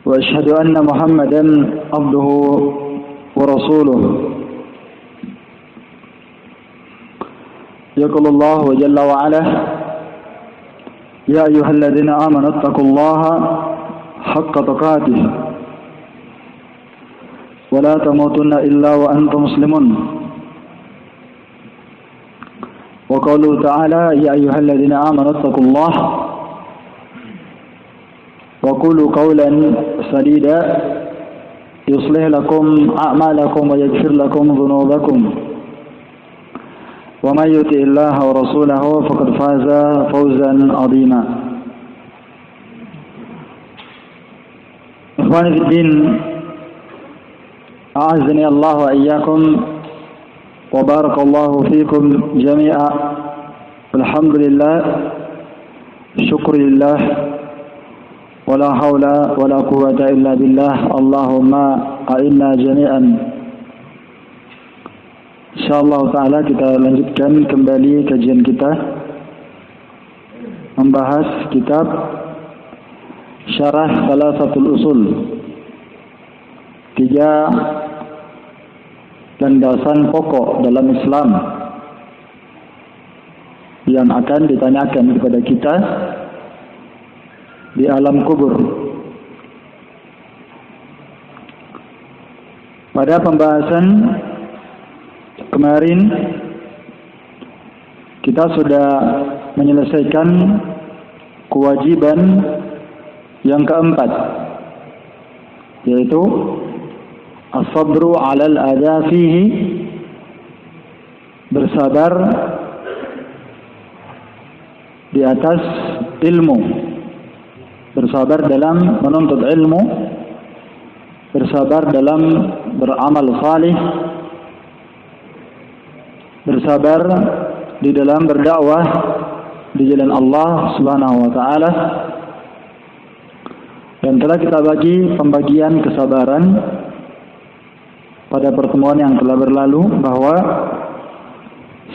وأشهد أن محمدا عبده ورسوله. يقول الله جل وعلا: يا أيها الذين آمنوا اتقوا الله حق تقاته ولا تموتن إلا وأنتم مسلمون. وقوله تعالى: يا أيها الذين آمنوا اتقوا الله وقولوا قولا سديدا يصلح لكم أعمالكم ويغفر لكم ذنوبكم ومن يطع الله ورسوله فقد فاز فوزا عظيما. إخواني في الدين، أعزني الله وإياكم وبارك الله فيكم جميعا. الحمد لله، شكر لله، ولا حول ولا قوة إلا بالله. اللهم أعنا جميعا. InsyaAllah ta'ala kita lanjutkan kembali kajian kita membahas kitab Syarah Thalathatul Usul, 3 landasan pokok dalam Islam yang akan ditanyakan kepada kita di alam kubur. Pada pembahasan kemarin kita sudah menyelesaikan kewajiban yang keempat, yaitu as-sabru 'alal adha fihi, bersabar di atas ilmu, bersabar dalam menuntut ilmu, bersabar dalam beramal salih, bersabar di dalam berdakwah di jalan Allah Subhanahu wa taala. Dan telah kita bagi pembagian kesabaran pada pertemuan yang telah berlalu bahwa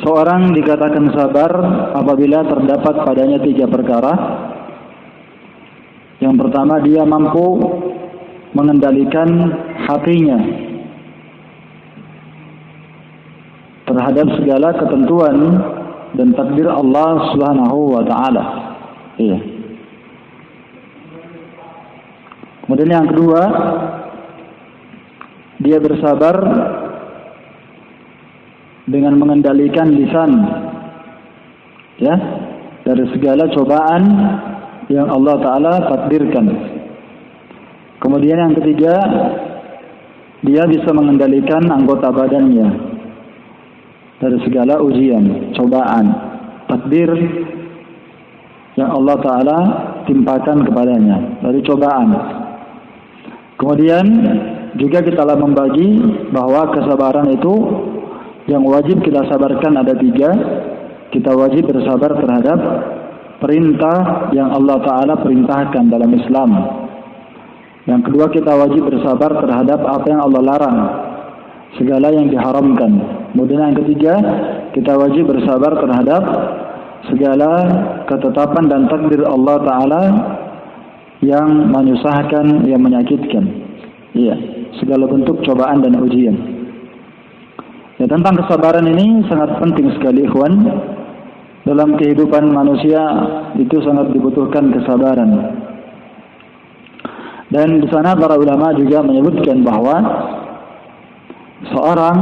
seorang dikatakan sabar apabila terdapat padanya 3 perkara. Yang pertama, dia mampu mengendalikan hatinya terhadap segala ketentuan dan takdir Allah Subhanahu wa taala. Iya. Kemudian yang kedua, dia bersabar dengan mengendalikan lisan, ya, dari segala cobaan yang Allah taala takdirkan. Kemudian yang ketiga, dia bisa mengendalikan anggota badannya dari segala ujian, cobaan, takdir yang Allah Ta'ala timpakan kepadanya dari cobaan. Kemudian juga kita telah membagi bahwa kesabaran itu yang wajib kita sabarkan ada 3. Kita wajib bersabar terhadap perintah yang Allah Ta'ala perintahkan dalam Islam. Yang kedua, kita wajib bersabar terhadap apa yang Allah larang, segala yang diharamkan. Kemudian yang ketiga, kita wajib bersabar terhadap segala ketetapan dan takdir Allah Ta'ala yang menyusahkan, yang menyakitkan. Iya, segala bentuk cobaan dan ujian. Ya, tentang kesabaran ini sangat penting sekali, ikhwan. Dalam kehidupan manusia itu sangat dibutuhkan kesabaran. Dan di sana para ulama juga menyebutkan bahwa seorang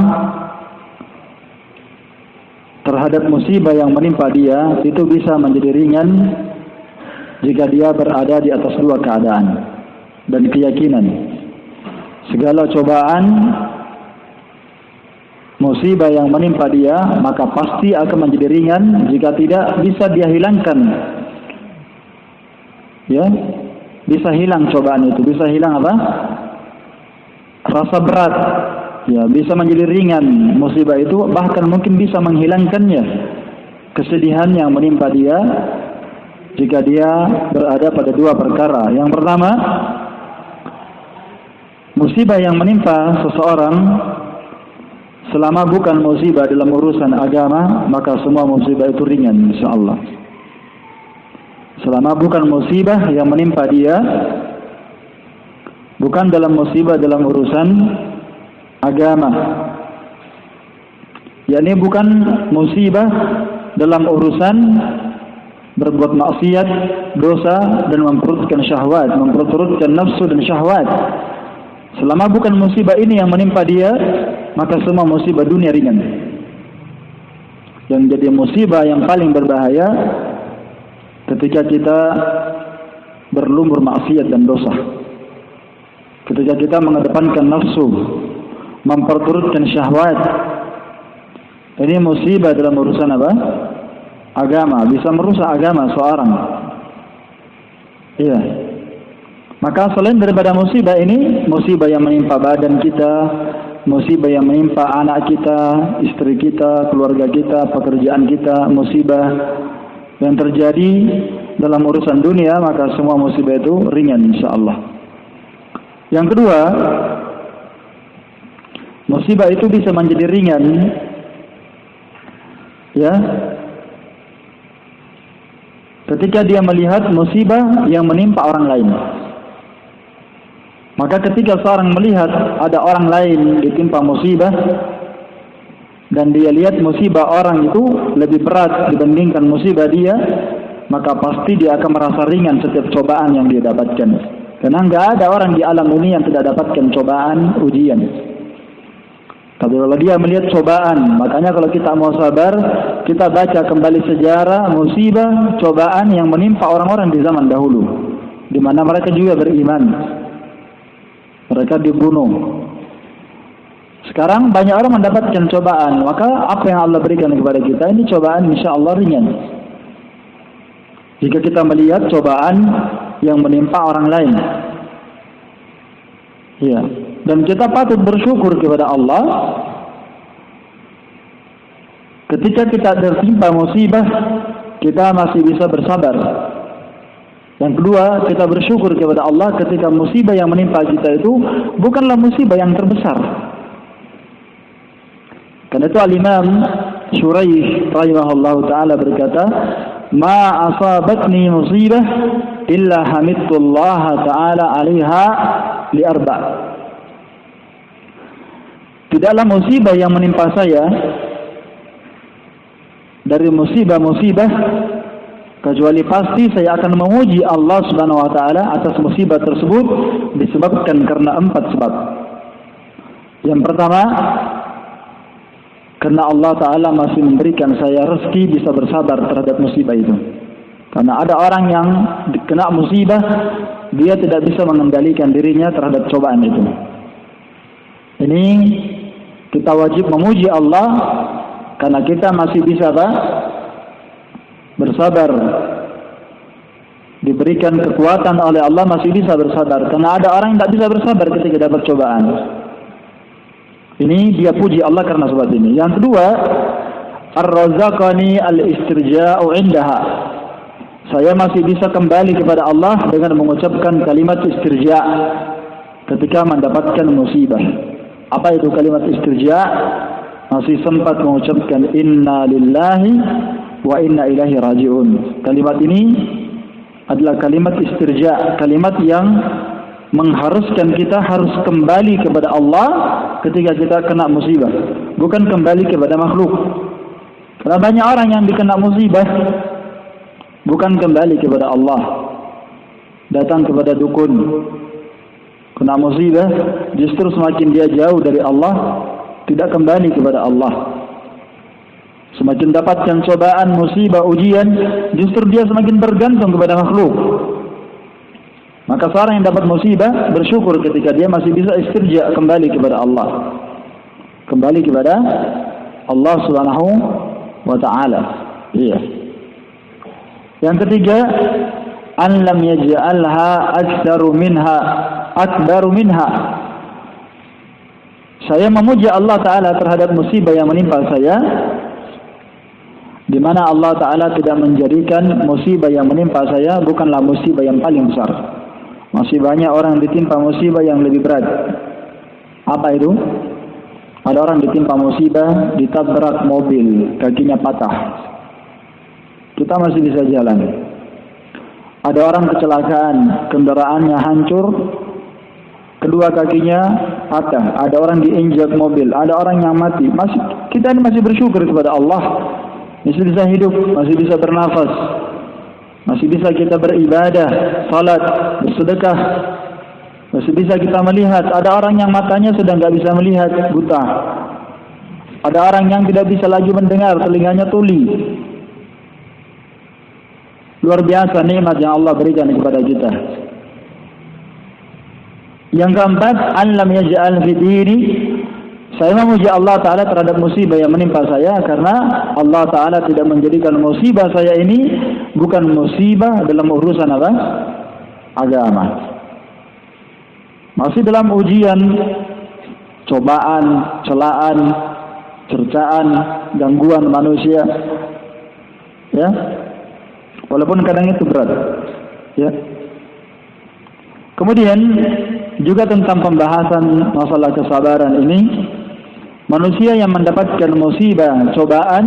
terhadap musibah yang menimpa dia itu bisa menjadi ringan jika dia berada di atas 2 keadaan dan keyakinan. Segala cobaan, musibah yang menimpa dia maka pasti akan menjadi ringan jika tidak bisa dia hilangkan. Ya, bisa hilang cobaan itu, bisa hilang apa? Rasa berat. Ya, bisa menjadi ringan musibah itu, bahkan mungkin bisa menghilangkannya kesedihan yang menimpa dia jika dia berada pada 2 perkara. Yang pertama, musibah yang menimpa seseorang selama bukan musibah dalam urusan agama, maka semua musibah itu ringan insyaallah. Selama bukan musibah yang menimpa dia bukan dalam musibah dalam urusan agama. yakni bukan musibah dalam urusan berbuat maksiat, dosa dan memperturutkan syahwat, memperturutkan nafsu dan syahwat. Selama bukan musibah ini yang menimpa dia, maka semua musibah dunia ringan. Yang jadi musibah yang paling berbahaya ketika kita berlumur maksiat dan dosa. Ketika kita mengedepankan nafsu, memperturutkan syahwat. Ini musibah dalam urusan apa? Agama, bisa merusak agama seorang. Iya. Maka selain daripada musibah ini, musibah yang menimpa badan kita, musibah yang menimpa anak kita, istri kita, keluarga kita, pekerjaan kita, musibah yang terjadi dalam urusan dunia, maka semua musibah itu ringan insyaallah. Yang kedua, musibah itu bisa menjadi ringan ya ketika dia melihat musibah yang menimpa orang lain. Maka ketika seorang melihat ada orang lain ditimpa musibah dan dia lihat musibah orang itu lebih berat dibandingkan musibah dia, maka pasti dia akan merasa ringan setiap cobaan yang dia dapatkan. Karena enggak ada orang di alam ini yang tidak dapatkan cobaan, ujian. Tapi kalau dia melihat cobaan, makanya kalau kita mau sabar, kita baca kembali sejarah musibah, cobaan yang menimpa orang-orang di zaman dahulu, di mana mereka juga beriman. Mereka dibunuh. Sekarang banyak orang mendapatkan cobaan, maka apa yang Allah berikan kepada kita ini cobaan insyaallah ringan. Jika kita melihat cobaan yang menimpa orang lain. Ya, dan kita patut bersyukur kepada Allah ketika kita tertimpa musibah, kita masih bisa bersabar. Yang kedua, kita bersyukur kepada Allah ketika musibah yang menimpa kita itu bukanlah musibah yang terbesar. Karena itu Al-Imam Syuraih rahimahullahu ta'ala berkata, "Ma asabatni musibah illa hamidullah ta'ala 'alaiha li arba'." Tidaklah musibah yang menimpa saya dari musibah-musibah kecuali pasti saya akan memuji Allah Subhanahu wa taala atas musibah tersebut disebabkan karena 4 sebab. Yang pertama, karena Allah taala masih memberikan saya rezeki bisa bersabar terhadap musibah itu. Karena ada orang yang kena musibah, dia tidak bisa mengendalikan dirinya terhadap cobaan itu. Ini kita wajib memuji Allah karena kita masih bisa bersabar, diberikan kekuatan oleh Allah masih bisa bersabar. Karena ada orang yang tak bisa bersabar ketika dapat cobaan. Ini dia puji Allah karena sebab ini. Yang kedua, ar-razaqani al-istirja'u indaha. Saya masih bisa kembali kepada Allah dengan mengucapkan kalimat istirja' ketika mendapatkan musibah. Apa itu kalimat istirja'? Masih sempat mengucapkan inna lillahi wa inna ilaihi raji'un. Kalimat ini adalah kalimat istirja, kalimat yang mengharuskan kita harus kembali kepada Allah ketika kita kena musibah, bukan kembali kepada makhluk. Karena banyak orang yang dikena musibah bukan kembali kepada Allah, datang kepada dukun. Kena musibah justru semakin dia jauh dari Allah, tidak kembali kepada Allah. Semakin dapatkan cobaan, musibah, ujian, justru dia semakin bergantung kepada makhluk. Maka seorang yang dapat musibah bersyukur ketika dia masih bisa istirja kembali kepada Allah. Kembali kepada Allah Subhanahu wa taala. Iya. Yang ketiga, an lam yaj'alha akbaru minha. Saya memuji Allah taala terhadap musibah yang menimpa saya, di mana Allah Ta'ala tidak menjadikan musibah yang menimpa saya bukanlah musibah yang paling besar. Masih banyak orang ditimpa musibah yang lebih berat. Apa itu? Ada orang ditimpa musibah, ditabrak mobil, kakinya patah. Kita masih bisa jalan. Ada orang kecelakaan, kendaraannya hancur, kedua kakinya patah, ada orang diinjak mobil, ada orang yang mati. Kita ini masih bersyukur kepada Allah. Masih bisa hidup, masih bisa bernafas, masih bisa kita beribadah, salat, bersedekah, masih bisa kita melihat. Ada orang yang matanya sudah nggak bisa melihat, buta. Ada orang yang tidak bisa lagi mendengar, telinganya tuli. Luar biasa nikmat yang Allah berikan kepada kita. Yang keempat, alam yaj'al fi dini. Saya memuji Allah Ta'ala terhadap musibah yang menimpa saya, karena Allah Ta'ala tidak menjadikan musibah saya ini bukan musibah dalam urusan apa? Agama. Masih dalam ujian, cobaan, celaan, cercaan, gangguan manusia, ya, walaupun kadang itu berat, ya. Kemudian juga tentang pembahasan masalah kesabaran ini, manusia yang mendapatkan musibah, cobaan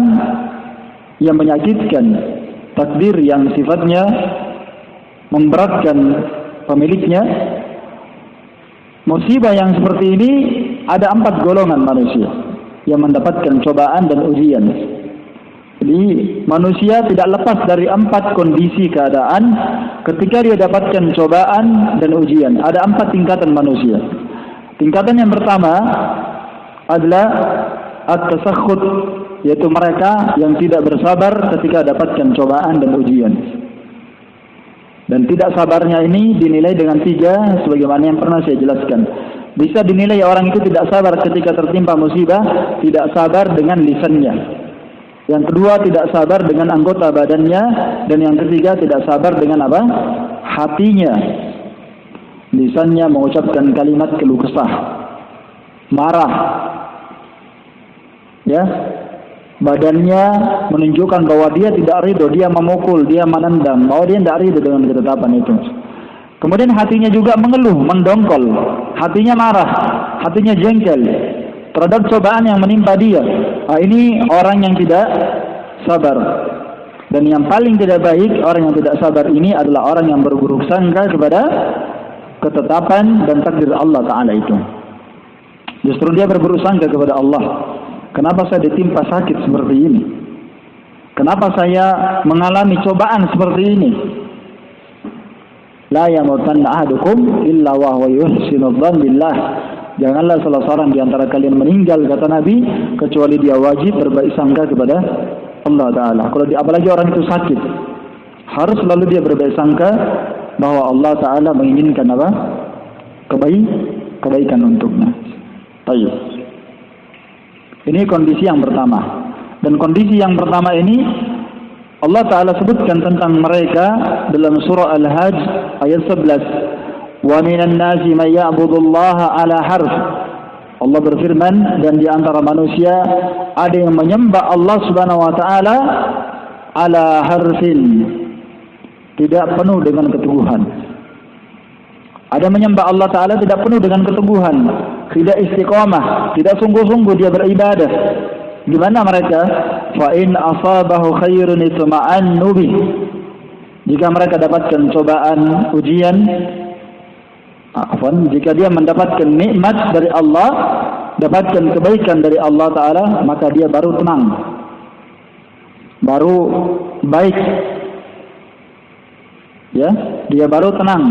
yang menyakitkan, takdir yang sifatnya memberatkan pemiliknya, musibah yang seperti ini ada 4 golongan manusia yang mendapatkan cobaan dan ujian. Jadi manusia tidak lepas dari 4 kondisi keadaan ketika dia dapatkan cobaan dan ujian. Ada 4 tingkatan manusia. Tingkatan yang pertama adalah at-tasakhut, yaitu mereka yang tidak bersabar ketika dapatkan cobaan dan ujian. Dan tidak sabarnya ini dinilai dengan 3 sebagaimana yang pernah saya jelaskan. Bisa dinilai orang itu tidak sabar ketika tertimpa musibah, tidak sabar dengan lisannya. Yang kedua, tidak sabar dengan anggota badannya. Dan yang ketiga, tidak sabar dengan apa? Hatinya. Lisannya mengucapkan kalimat keluh kesah, marah, ya. Badannya menunjukkan bahwa dia tidak ridho, dia memukul, dia menendang, bahwa dia tidak ridho dengan ketetapan itu. Kemudian hatinya juga mengeluh, mendongkol. Hatinya marah, hatinya jengkel terhadap cobaan yang menimpa dia. Ini orang yang tidak sabar. Dan yang paling tidak baik, orang yang tidak sabar ini adalah orang yang berburuk sangka kepada ketetapan dan takdir Allah Ta'ala itu. Justru dia berburuk sangka kepada Allah. Kenapa saya ditimpa sakit seperti ini? Kenapa saya mengalami cobaan seperti ini? La yamutanna ahadukum illa wa huwa yuhsinu dzan billah. Janganlah salah seorang di antara kalian meninggal, kata Nabi, kecuali dia wajib berbaik sangka kepada Allah Ta'ala. Kalau apalagi orang itu sakit, harus selalu dia berbaik sangka bahwa Allah Ta'ala menginginkan apa? Kebaikan untuknya. Baik. Ini kondisi yang pertama. Dan kondisi yang pertama ini Allah Ta'ala sebutkan tentang mereka dalam surah Al-Hajj ayat 11. Wa minan nasi may ya'budullaha ala harf. Allah berfirman, dan di antara manusia ada yang menyembah Allah Subhanahu wa taala ala harfin, tidak penuh dengan keteguhan. Ada menyembah Allah Ta'ala tidak penuh dengan keteguhan, tidak istiqamah, tidak sungguh-sungguh dia beribadah. Gimana mereka? Fa in asabahu khairun itma'annu bih. Jika mereka dapatkan cobaan, ujian, jika dia mendapatkan nikmat dari Allah, dapatkan kebaikan dari Allah Ta'ala, maka dia baru tenang, baru baik, ya, dia baru tenang,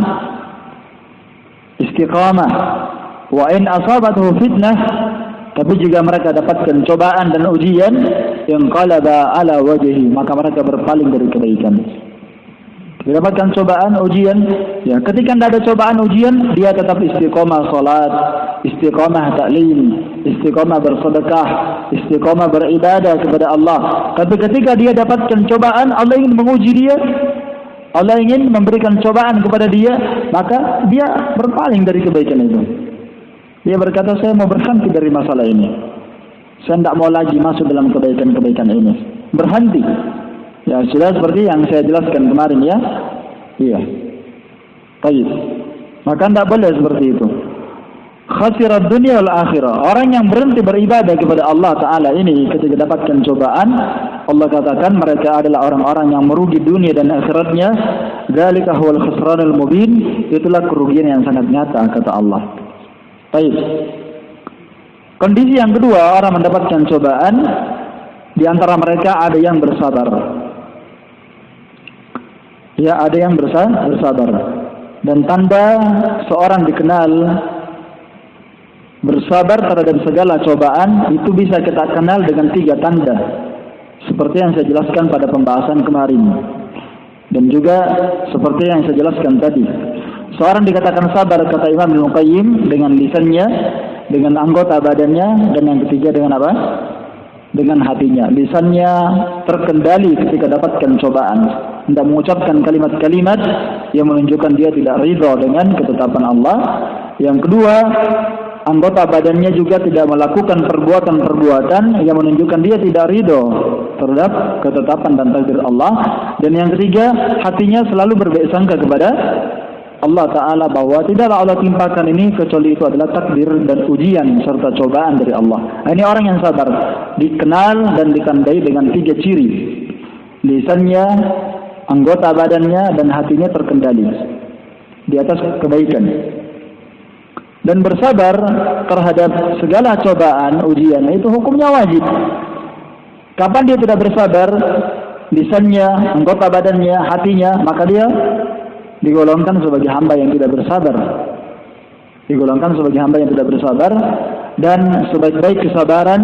istiqamah. Wa in asabathu fitnah, tapi jika mereka dapatkan cobaan dan ujian, yang qalaba ala wajhi, maka mereka berpaling dari kebaikan. Dapatkan cobaan, ujian, ya, ketika tidak ada cobaan, ujian, dia tetap istiqomah salat, istiqomah taklim, istiqomah bersedekah, istiqomah beribadah kepada Allah. Tapi ketika dia dapatkan cobaan, Allah ingin menguji dia, Allah ingin memberikan cobaan kepada dia, maka dia berpaling dari kebaikan itu. Dia berkata, saya mau berhenti dari masalah ini, saya tidak mau lagi masuk dalam kebaikan-kebaikan ini, berhenti. Ya, sudah seperti yang saya jelaskan kemarin, ya. Iya. Baik. Maka tidak boleh seperti itu. Khasirat dunia wal akhirah. Orang yang berhenti beribadah kepada Allah Ta'ala ini ketika dapatkan cobaan, Allah katakan mereka adalah orang-orang yang merugi dunia dan akhiratnya. Dzalika huwal khusranul mubin. Itulah kerugian yang sangat nyata, kata Allah. Baik. Kondisi yang kedua, orang mendapatkan cobaan, di antara mereka ada yang bersabar. Ya, ada yang bersabar. Dan tanda seorang dikenal bersabar terhadap segala cobaan itu bisa kita kenal dengan 3 tanda. Seperti yang saya jelaskan pada pembahasan kemarin. Dan juga seperti yang saya jelaskan tadi. Seorang dikatakan sabar, kata Imam Ibnu Qayyim, dengan lisannya, dengan anggota badannya, dan yang ketiga dengan apa? Dengan hatinya. Lisannya terkendali ketika dapatkan cobaan, tidak mengucapkan kalimat-kalimat yang menunjukkan dia tidak ridha dengan ketetapan Allah. Yang kedua, anggota badannya juga tidak melakukan perbuatan-perbuatan yang menunjukkan dia tidak ridha terhadap ketetapan dan takdir Allah. Dan yang ketiga, hatinya selalu berbaik sangka kepada Allah Ta'ala bahwa tidaklah Allah timpakan ini kecuali itu adalah takdir dan ujian serta cobaan dari Allah. Ini orang yang sabar, dikenal dan ditandai dengan 3 ciri. Lisannya, anggota badannya, dan hatinya terkendali di atas kebaikan. Dan bersabar terhadap segala cobaan, ujian, itu hukumnya wajib. Kapan dia tidak bersabar? Lisannya, anggota badannya, hatinya, maka dia digolongkan sebagai hamba yang tidak bersabar. Digolongkan sebagai hamba yang tidak bersabar. Dan sebaik-baik kesabaran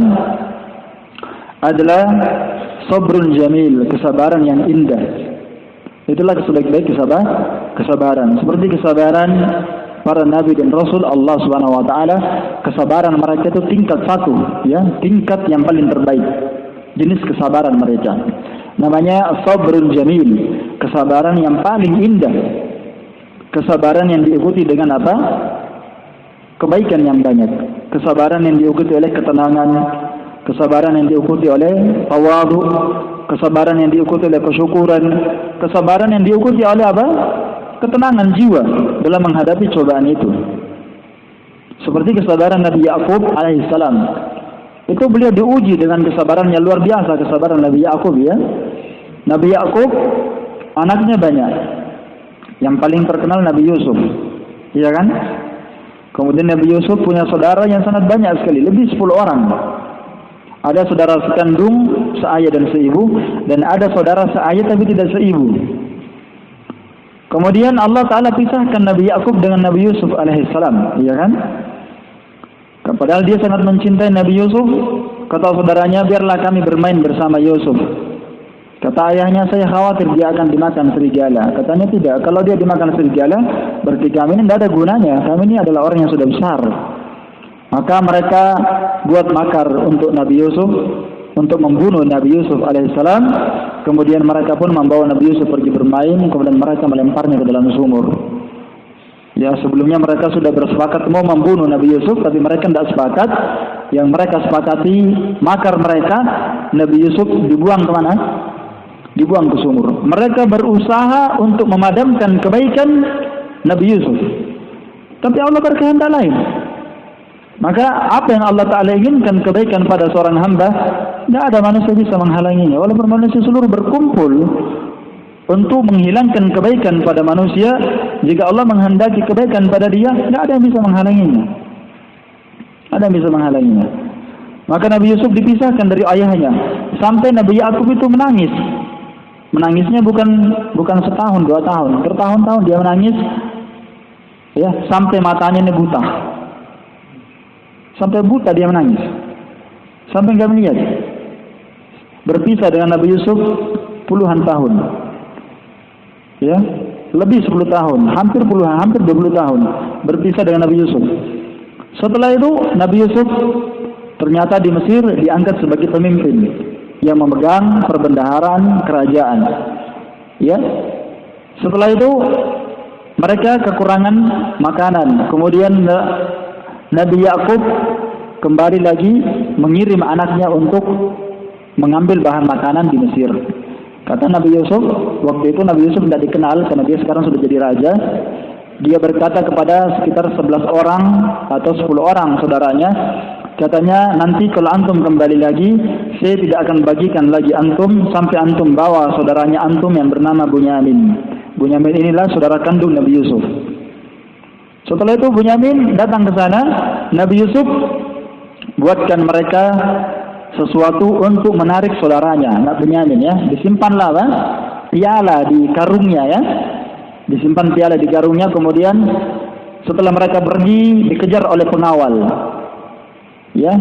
adalah sabrun jamil, kesabaran yang indah. Itulah sebaik-baik kesabaran. Seperti kesabaran para nabi dan rasul Allah Subhanahu wa taala, kesabaran mereka itu tingkat 1, ya, tingkat yang paling terbaik. Jenis kesabaran mereka namanya sabrun jamil, kesabaran yang paling indah. Kesabaran yang diikuti dengan apa? Kebaikan yang banyak. Kesabaran yang diikuti oleh ketenangan, kesabaran yang diikuti oleh tawadhu, kesabaran yang diikuti oleh kesyukuran, kesabaran yang diikuti oleh apa? Ketenangan jiwa dalam menghadapi cobaan itu. Seperti kesabaran Nabi Yakub alaihissalam. Itu beliau diuji dengan kesabaran yang luar biasa, kesabaran Nabi Yakub, ya. Nabi Yakub anaknya banyak. Yang paling terkenal Nabi Yusuf, iya kan? Kemudian Nabi Yusuf punya saudara yang sangat banyak sekali, lebih 10 orang. Ada saudara sekandung, seayah dan seibu, dan ada saudara seayah tapi tidak seibu. Kemudian Allah Ta'ala pisahkan Nabi Yakub dengan Nabi Yusuf alaihissalam, iya kan? Padahal dia sangat mencintai Nabi Yusuf. Kata saudaranya, biarlah kami bermain bersama Yusuf. Kata ayahnya, saya khawatir dia akan dimakan serigala. Katanya tidak, kalau dia dimakan serigala, berarti kami ini tidak ada gunanya. Kami ini adalah orang yang sudah besar. Maka mereka buat makar untuk Nabi Yusuf, untuk membunuh Nabi Yusuf alaihissalam. Kemudian mereka pun membawa Nabi Yusuf pergi bermain, kemudian mereka melemparnya ke dalam sumur. Ya, sebelumnya mereka sudah bersepakat mau membunuh Nabi Yusuf, tapi mereka tidak sepakat. Yang mereka sepakati, makar mereka, Nabi Yusuf dibuang kemana? Dibuang ke sumur. Mereka berusaha untuk memadamkan kebaikan Nabi Yusuf, tapi Allah berkehendak lain. Maka apa yang Allah Ta'ala inginkan kebaikan pada seorang hamba, tidak ada manusia bisa menghalanginya. Walaupun manusia seluruh berkumpul untuk menghilangkan kebaikan pada manusia, jika Allah menghendaki kebaikan pada dia, tidak ada yang bisa menghalanginya. Ada yang bisa menghalanginya. Maka Nabi Yusuf dipisahkan dari ayahnya, sampai Nabi Yakub itu menangis. Menangisnya bukan setahun, 2 tahun, bertahun-tahun dia menangis, ya, sampai matanya ini buta. Sampai buta dia menangis, sampai nggak melihat. Berpisah dengan Nabi Yusuf puluhan tahun, ya, lebih 10 tahun, hampir 20 tahun berpisah dengan Nabi Yusuf. Setelah itu Nabi Yusuf ternyata di Mesir diangkat sebagai pemimpin yang memegang perbendaharaan kerajaan. Ya. Setelah itu mereka kekurangan makanan. Kemudian Nabi Yakub kembali lagi mengirim anaknya untuk mengambil bahan makanan di Mesir. Kata Nabi Yusuf, waktu itu Nabi Yusuf tidak dikenal karena dia sekarang sudah jadi raja. Dia berkata kepada sekitar 11 orang atau 10 orang saudaranya, katanya, nanti kalau antum kembali lagi, saya tidak akan bagikan lagi antum sampai antum bawa saudaranya antum yang bernama Bunyamin. Bunyamin inilah saudara kandung Nabi Yusuf. Setelah itu Bunyamin datang ke sana, Nabi Yusuf buatkan mereka sesuatu untuk menarik saudaranya, Bunyamin ya. Disimpanlah piala di karungnya ya. Disimpan piala di karungnya, kemudian setelah mereka pergi dikejar oleh pengawal. Ya.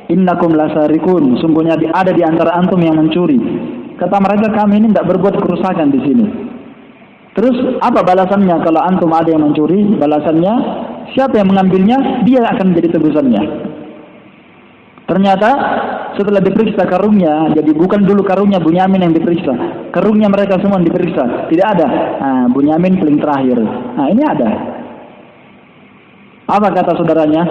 Innakum lasarikun, sungguhnya ada di antara antum yang mencuri. Kata mereka, kami ini tidak berbuat kerusakan di sini. Terus apa balasannya kalau antum ada yang mencuri? Balasannya, siapa yang mengambilnya, dia akan menjadi tebusannya. Ternyata setelah diperiksa karungnya, jadi bukan dulu karungnya Bunyamin yang diperiksa, karungnya mereka semua diperiksa, tidak ada. Nah, Bunyamin paling terakhir. Nah, ini ada. Apa kata saudaranya?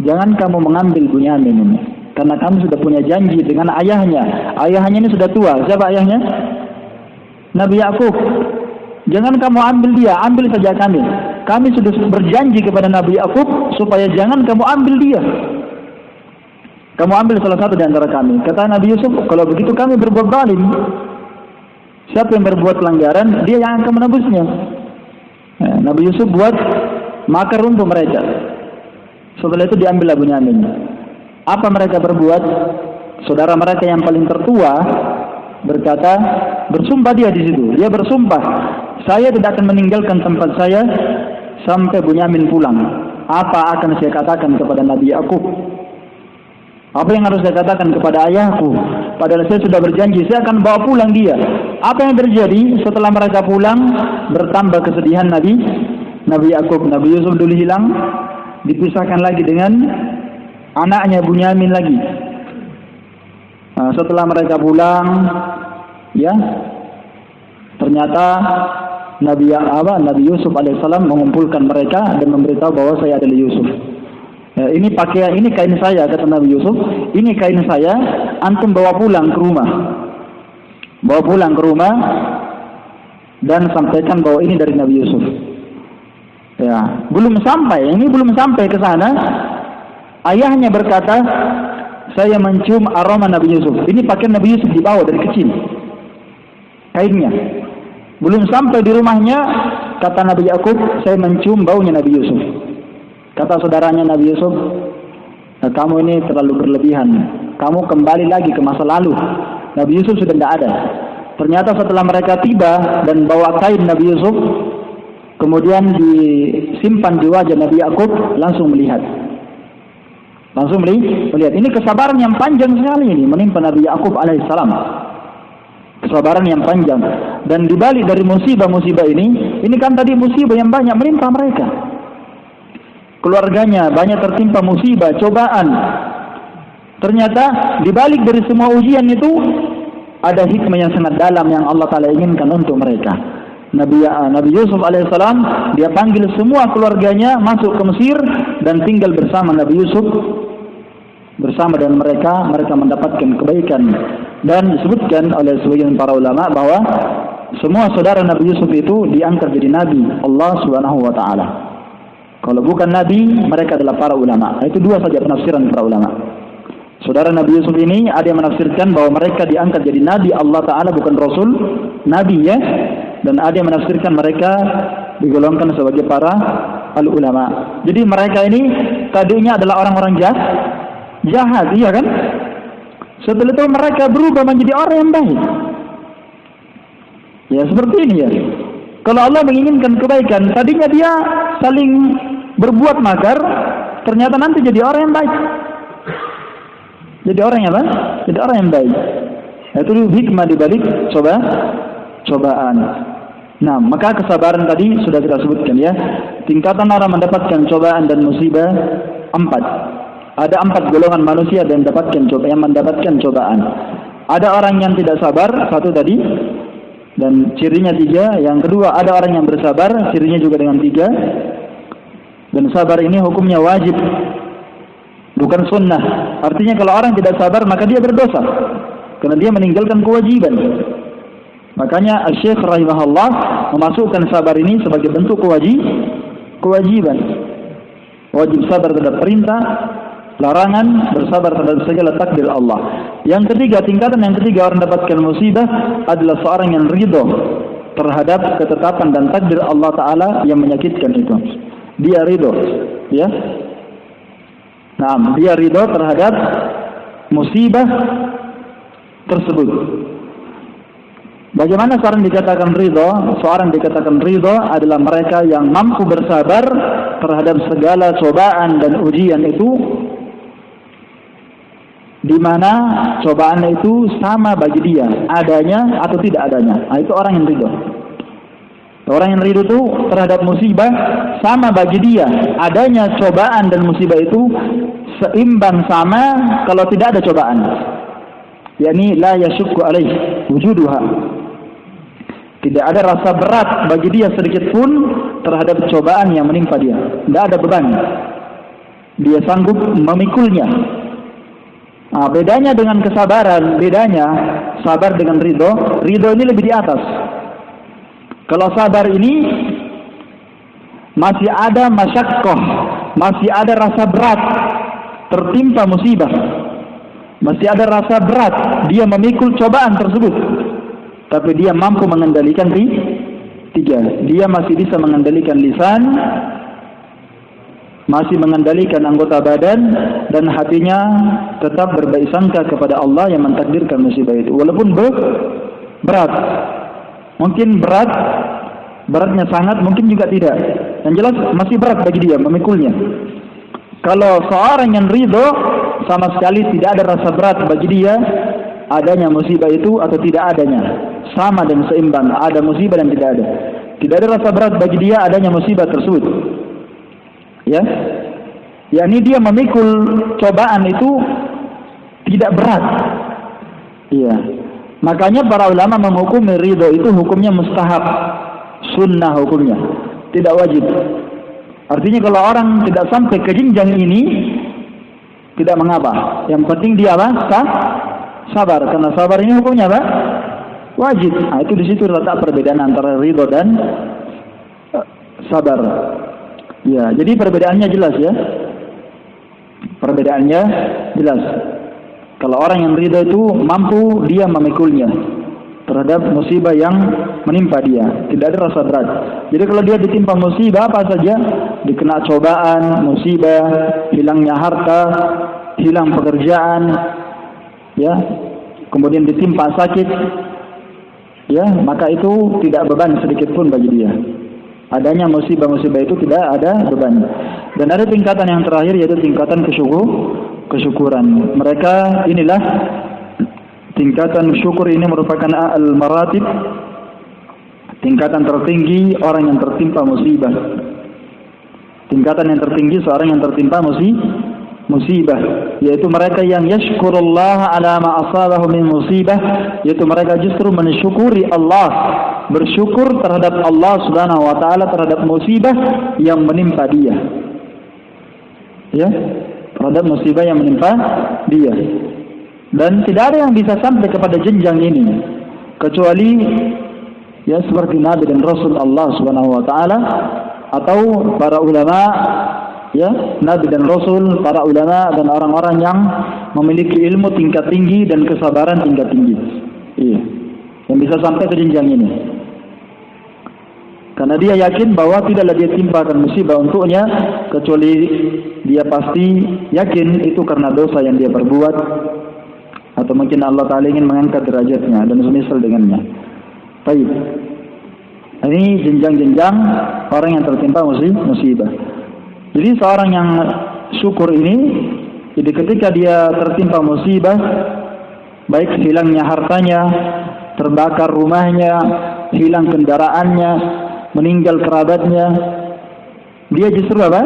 Jangan kamu mengambil Bunyamin ini, karena kamu sudah punya janji dengan ayahnya. Ayahnya ini sudah tua. Siapa ayahnya? Nabi Yakub. Jangan kamu ambil dia, ambil saja kami. Kami sudah berjanji kepada Nabi Yakub supaya jangan kamu ambil dia. Kamu ambil salah satu di antara kami. Kata Nabi Yusuf, kalau begitu kami berbuat zalim. Siapa yang berbuat pelanggaran, dia yang akan menebusnya. Nah, Nabi Yusuf buat makar untuk mereka. Setelah itu diambil Bunyamin. Apa mereka berbuat? Saudara mereka yang paling tertua berkata, bersumpah dia di situ. Dia bersumpah, saya tidak akan meninggalkan tempat saya sampai Bunyamin pulang. Apa akan saya katakan kepada Nabi Yakub? Apa yang harus saya katakan kepada ayahku? Padahal saya sudah berjanji, saya akan bawa pulang dia. Apa yang terjadi setelah mereka pulang? Bertambah kesedihan Nabi Yakub. Nabi Yusuf dulu hilang, dipisahkan lagi dengan anaknya Bunyamin lagi. Nah, setelah mereka pulang, ya, ternyata Nabi Yusuf alaihissalam mengumpulkan mereka dan memberitahu bahwa saya adalah Yusuf. Ya, ini kain saya, kata Nabi Yusuf. Ini kain saya, antum bawa pulang ke rumah. Bawa pulang ke rumah dan sampaikan bahwa ini dari Nabi Yusuf. Ya, belum sampai ke sana. Ayahnya berkata, saya mencium aroma Nabi Yusuf. Ini pakaian Nabi Yusuf dibawa dari kecil. Kainnya. Belum sampai di rumahnya, kata Nabi Yakub, saya mencium baunya Nabi Yusuf. Kata saudaranya Nabi Yusuf, kamu ini terlalu berlebihan. Kamu kembali lagi ke masa lalu. Nabi Yusuf sudah tidak ada. Ternyata setelah mereka tiba dan bawa kain Nabi Yusuf, kemudian disimpan di wajah Nabi Yakub, langsung melihat. Ini kesabaran yang panjang sekali ini menimpa Nabi Yakub alaihissalam. Kesabaran yang panjang. Dan dibalik dari musibah-musibah ini kan tadi musibah yang banyak menimpa mereka. Keluarganya banyak tertimpa musibah, cobaan. Ternyata dibalik dari semua ujian itu ada hikmah yang sangat dalam yang Allah Ta'ala inginkan untuk mereka. Nabi Yusuf alaihissalam, dia panggil semua keluarganya masuk ke Mesir dan tinggal bersama Nabi Yusuf. Bersama dengan mereka mendapatkan kebaikan. Dan disebutkan oleh sebagian para ulama bahwa semua saudara Nabi Yusuf itu diangkat jadi nabi Allah Subhanahu wa taala. Kalau bukan nabi, mereka adalah para ulama. Itu dua saja penafsiran para ulama. Saudara Nabi Yusuf ini ada yang menafsirkan bahwa mereka diangkat jadi nabi Allah Ta'ala, bukan rasul, nabi ya. Dan ada yang menafsirkan mereka digolongkan sebagai para al-ulama. Jadi mereka ini tadinya adalah orang-orang jahat, iya kan? Setelah itu mereka berubah menjadi orang yang baik. Ya seperti ini ya. Kalau Allah menginginkan kebaikan, tadinya dia saling berbuat makar, ternyata nanti jadi orang yang baik. Jadi orang yang apa? Jadi orang yang baik. Itu hikmah dibalik cobaan. Nah, maka kesabaran tadi sudah kita sebutkan ya. Tingkatan orang mendapatkan cobaan dan musibah 4. Ada 4 golongan manusia yang mendapatkan cobaan. Ada orang yang tidak sabar, 1 tadi, dan cirinya 3. Yang kedua, ada orang yang bersabar, cirinya juga dengan 3. Dan sabar ini hukumnya wajib, bukan sunnah. Artinya kalau orang tidak sabar maka dia berdosa, karena dia meninggalkan kewajiban. Makanya Syekh rahimahullah memasukkan sabar ini sebagai bentuk kewajiban. Wajib sabar terhadap perintah, larangan, bersabar terhadap segala takdir Allah. Yang ketiga, tingkatan yang ketiga orang mendapatkan musibah adalah seorang yang ridho terhadap ketetapan dan takdir Allah Ta'ala yang menyakitkan itu. Dia ridho. Ya. Nah, dia ridho terhadap musibah tersebut. Bagaimana seorang dikatakan ridho? Seorang dikatakan ridho adalah mereka yang mampu bersabar terhadap segala cobaan dan ujian itu, di mana cobaan itu sama bagi dia, adanya atau tidak adanya. Nah, itu orang yang ridho. Orang yang ridho itu terhadap musibah sama bagi dia, adanya cobaan dan musibah itu seimbang sama kalau tidak ada cobaan. Yani la yashukku alaih wujuduha. Tidak ada rasa berat bagi dia sedikit pun terhadap cobaan yang menimpa dia. Tidak ada beban. Dia sanggup memikulnya. Nah, bedanya dengan kesabaran, bedanya sabar dengan ridho. Ridho ini lebih di atas. Kalau sabar ini masih ada masyaqqah, masih ada rasa berat tertimpa musibah. Masih ada rasa berat dia memikul cobaan tersebut. Tapi dia mampu mengendalikan tiga. Dia masih bisa mengendalikan lisan, masih mengendalikan anggota badan, dan hatinya tetap berbaik sangka kepada Allah yang mentakdirkan musibah itu. Walaupun berat. Mungkin beratnya sangat, mungkin juga tidak. Yang jelas masih berat bagi dia memikulnya. Kalau seorang yang ridho, sama sekali tidak ada rasa berat bagi dia adanya musibah itu atau tidak adanya. Sama dan seimbang, ada musibah dan tidak ada. Tidak ada rasa berat bagi dia adanya musibah tersebut. Ya, yakni dia memikul cobaan itu tidak berat. Iya. Makanya para ulama menghukumi ridho itu hukumnya mustahab, sunnah hukumnya, tidak wajib. Artinya kalau orang tidak sampai ke jenjang ini, tidak mengapa. Yang penting dia apa? Sabar. Karena sabar ini hukumnya apa? Wajib. Nah, itu di situ letak perbedaan antara ridho dan sabar. Ya, jadi perbedaannya jelas ya. Perbedaannya jelas. Kalau orang yang ridho itu mampu dia memikulnya terhadap musibah yang menimpa dia, tidak ada rasa berat. Jadi kalau dia ditimpa musibah apa saja, dikena cobaan, musibah, hilangnya harta, hilang pekerjaan, ya, kemudian ditimpa sakit, ya, maka itu tidak beban sedikit pun bagi dia. Adanya musibah-musibah itu tidak ada beban. Dan ada tingkatan yang terakhir yaitu tingkatan kesyukuran. Mereka inilah tingkatan syukur, ini merupakan al-maratib, tingkatan tertinggi orang yang tertimpa musibah. Tingkatan yang tertinggi seorang yang tertimpa musibah, yaitu mereka yang yashkurullah ala ma asabahu min musibah, yaitu mereka justru mensyukuri Allah, bersyukur terhadap Allah Subhanahu wa taala terhadap musibah yang menimpa dia. Ya, terhadap musibah yang menimpa dia. Dan tidak ada yang bisa sampai kepada jenjang ini kecuali ya seperti Nabi dan Rasul Allah Subhanahu wa taala atau para ulama, ya, Nabi dan Rasul, para ulama dan orang-orang yang memiliki ilmu tingkat tinggi dan kesabaran tingkat tinggi. Iya. Yang bisa sampai ke jenjang ini. Karena dia yakin bahwa tidaklah dia timpakan musibah untuknya kecuali dia pasti yakin itu karena dosa yang dia perbuat, atau mungkin Allah Ta'ala ingin mengangkat derajatnya dan semisal dengannya. Baik. Ini jenjang-jenjang orang yang tertimpa musibah. Jadi seorang yang syukur ini, jadi ketika dia tertimpa musibah, baik hilangnya hartanya, terbakar rumahnya, hilang kendaraannya, meninggal kerabatnya, dia justru apa?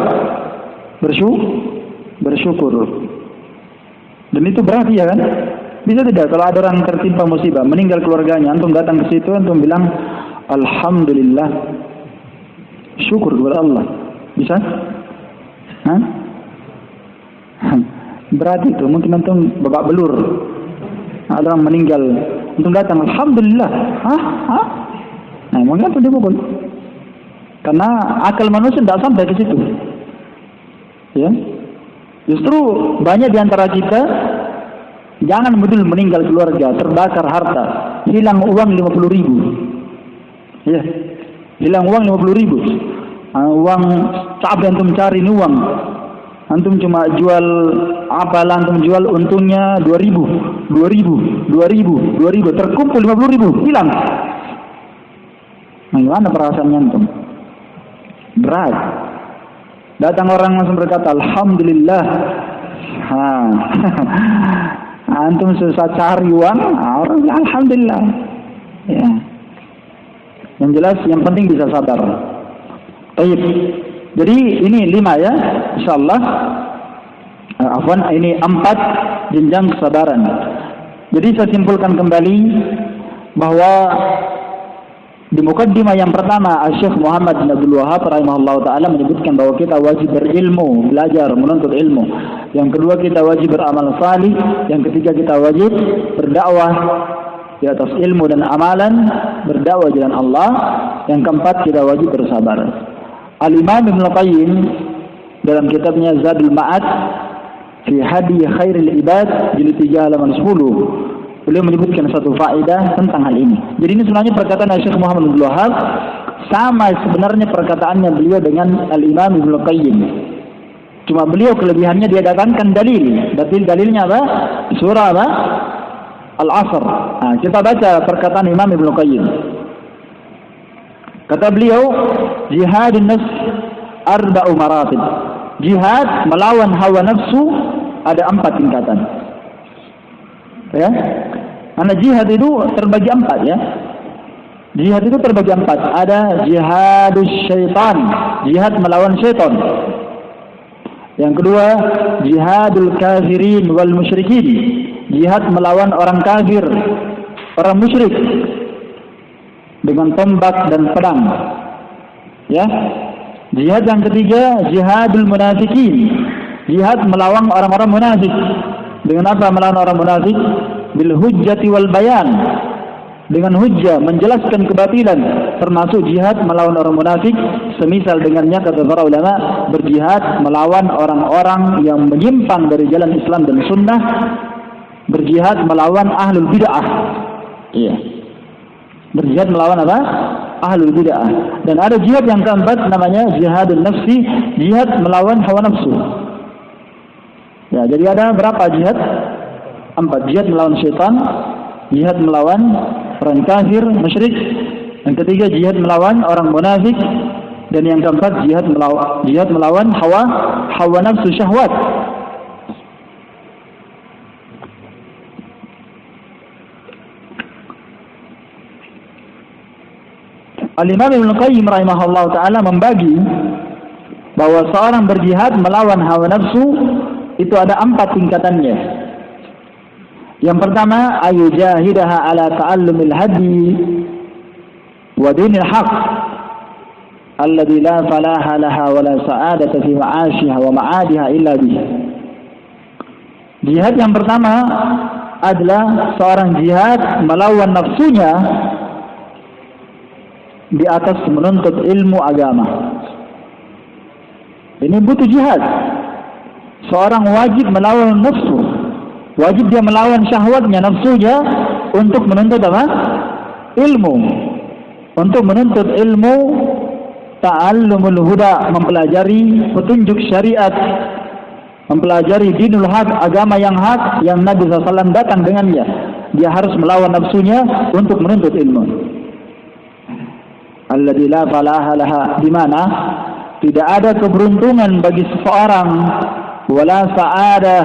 Bersyukur. Dan itu berarti ya kan? Bisa tidak kalau ada orang tertimpa musibah, meninggal keluarganya, antum datang ke situ, antum bilang alhamdulillah, syukur kepada Allah. Bisa? Hah? Berarti itu mungkin antum babak belur. Ada orang meninggal, antum datang alhamdulillah. Hah? Nah, mungkin antum dipukul. Karena akal manusia tidak sampai ke situ. Ya. Justru banyak di antara kita jangan betul meninggal keluarga, terbakar harta, hilang uang 50.000. Ya. Hilang uang 50.000. Uang capek antum cari ini uang. Antum cuma jual apalah antum jual untungnya 2.000, terkumpul 50.000, hilang. Gimana perasaannya antum? Berat. Datang orang langsung berkata, Alhamdulillah. Antum susah cari uang, orang Alhamdulillah. Ya. Yang jelas, yang penting bisa sabar. Baik. Jadi ini 5 ya, insyaallah. Ini 4 jenjang kesabaran. Jadi saya simpulkan kembali bahwa di mukaddimah yang pertama, Syekh Muhammad bin Abdul Wahhab rahimahullah ta'ala menyebutkan bahwa kita wajib berilmu, belajar, menuntut ilmu. Yang kedua, kita wajib beramal salih. Yang ketiga, kita wajib berdakwah di atas ilmu dan amalan, berdakwah jalan Allah. Yang keempat, kita wajib bersabar. Al-Imam Ibnu Qayyim dalam kitabnya Zadul Ma'ad fi Hadi Khairil Ibad jilid 3 halaman 10, beliau menyebutkan satu faedah tentang hal ini. Jadi ini sebenarnya perkataan Syekh Muhammad bin Abdul Wahhab sama sebenarnya perkataannya beliau dengan Al-Imam Ibnu Qayyim. Cuma beliau kelebihannya dia datangkan dalilnya apa? Surah apa? Al-Asr. Nah, kita baca perkataan Imam Ibnu Qayyim. Kata beliau, jihadun nafs arba'u maratib. Jihad melawan hawa nafsu ada 4 tingkatan. Ya. Karena jihad itu terbagi 4 ya. Jihad itu terbagi 4. Ada jihadus syaitan, jihad melawan syaitan. Yang kedua, jihadul kafirin wal musyrikin, jihad melawan orang kafir, orang musyrik dengan tombak dan pedang. Ya. Jihad yang ketiga, jihadul munafikin, jihad melawan orang-orang munafik. Dengan apa melawan orang munafik? Bil hujjati wal bayan, dengan hujjah menjelaskan kebatilan, termasuk jihad melawan orang munafik. Semisal dengannya kata para ulama, berjihad melawan orang-orang yang menyimpang dari jalan Islam dan sunnah, berjihad melawan ahlul bid'ah. Iya. Berjihad melawan apa? Ahlul bid'ah. Dan ada jihad yang keempat namanya jihadun nafsi, jihad melawan hawa nafsu. Ya, jadi ada berapa jihad? 4. Jihad melawan syaitan, jihad melawan orang kafir, musyrik. Yang ketiga jihad melawan orang munafik, dan yang keempat jihad melawan hawa nafsu syahwat. Al-Imam Ibnu Qayyim rahimahullah ta'ala membagi bahwa seorang berjihad melawan hawa nafsu itu ada 4 tingkatannya. Yang pertama, ayujahidaha ala ta'allumil hadi wa dinil haq alladhi la falaha laha wa la sa'adata fi ma'ashiha wa ma'adiha illa bih. Jihad yang pertama adalah seorang jihad melawan nafsunya di atas menuntut ilmu agama. Ini butuh jihad. Seorang wajib melawan nafsu, wajib dia melawan syahwatnya, nafsunya, untuk menuntut apa? Ilmu. Untuk menuntut ilmu ta'allumul huda, mempelajari petunjuk syariat, mempelajari dinul haq, agama yang hak yang Nabi SAW datang dengannya. Dia harus melawan nafsunya untuk menuntut ilmu. Alladzi la falaha laha, di mana tidak ada keberuntungan bagi seseorang, wala sa'adah,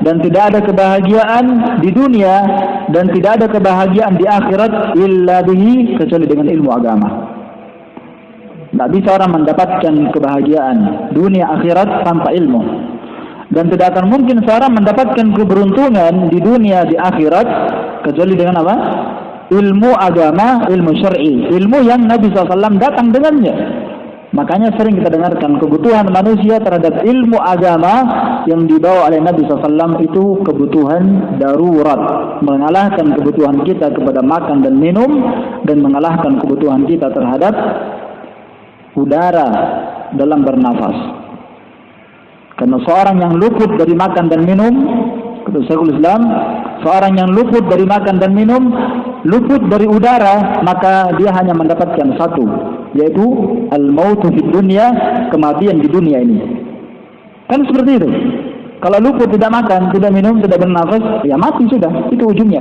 dan tidak ada kebahagiaan di dunia dan tidak ada kebahagiaan di akhirat illa bihi, kecuali dengan ilmu agama. Tidak bisa orang mendapatkan kebahagiaan dunia akhirat tanpa ilmu, dan tidak akan mungkin seorang mendapatkan keberuntungan di dunia di akhirat kecuali dengan apa? Ilmu agama, ilmu syar'i, ilmu yang Nabi SAW datang dengannya. Makanya sering kita dengarkan kebutuhan manusia terhadap ilmu agama yang dibawa oleh Nabi SAW itu kebutuhan darurat, mengalahkan kebutuhan kita kepada makan dan minum, dan mengalahkan kebutuhan kita terhadap udara dalam bernafas. Karena seorang yang luput dari makan dan minum, Kata Syekhul Islam, seorang yang luput dari makan dan minum, luput dari udara, maka dia hanya mendapatkan satu, yaitu al-mautu fid dunya, kematian di dunia ini. Kan seperti itu. Kalau luput tidak makan, tidak minum, tidak bernafas, ya mati sudah, itu ujungnya.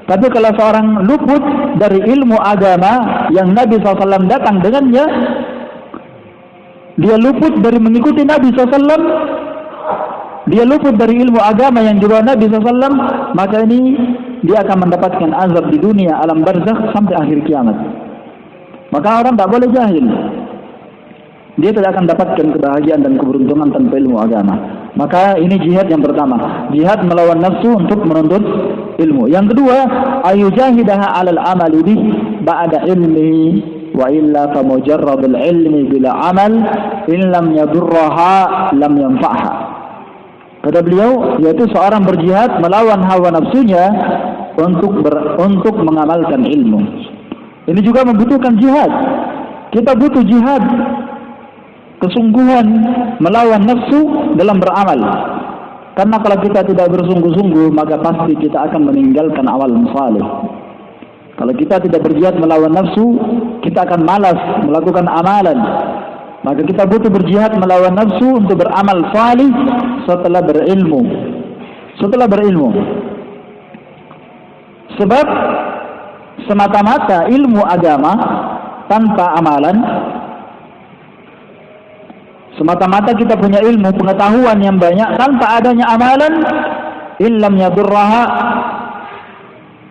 Tapi kalau seorang luput dari ilmu agama yang Nabi SAW datang dengannya, dia luput dari mengikuti Nabi SAW, dia luput dari ilmu agama yang dibawa Nabi SAW, maka ini dia akan mendapatkan azab di dunia alam barzakh sampai akhir kiamat. Maka orang tak boleh jahil. Dia tidak akan dapatkan kebahagiaan dan keberuntungan tanpa ilmu agama. Maka ini jihad yang pertama, jihad melawan nafsu untuk menuntut ilmu. Yang kedua, ayujahidaha 'alal amali bih ba'da ilmi wa illa fa mujarradul ilmi bila amal in lam yadurraha lam yanfa'ha. Kata beliau, yaitu seorang berjihad melawan hawa nafsunya untuk mengamalkan ilmu. Ini juga membutuhkan jihad. Kita butuh jihad, kesungguhan melawan nafsu dalam beramal. Karena kalau kita tidak bersungguh-sungguh, maka pasti kita akan meninggalkan amal saleh. Kalau kita tidak berjihad melawan nafsu, kita akan malas melakukan amalan. Maka kita butuh berjihad melawan nafsu untuk beramal salih setelah berilmu. Sebab semata-mata ilmu agama tanpa amalan, semata-mata kita punya ilmu pengetahuan yang banyak tanpa adanya amalan, illam yadurraha,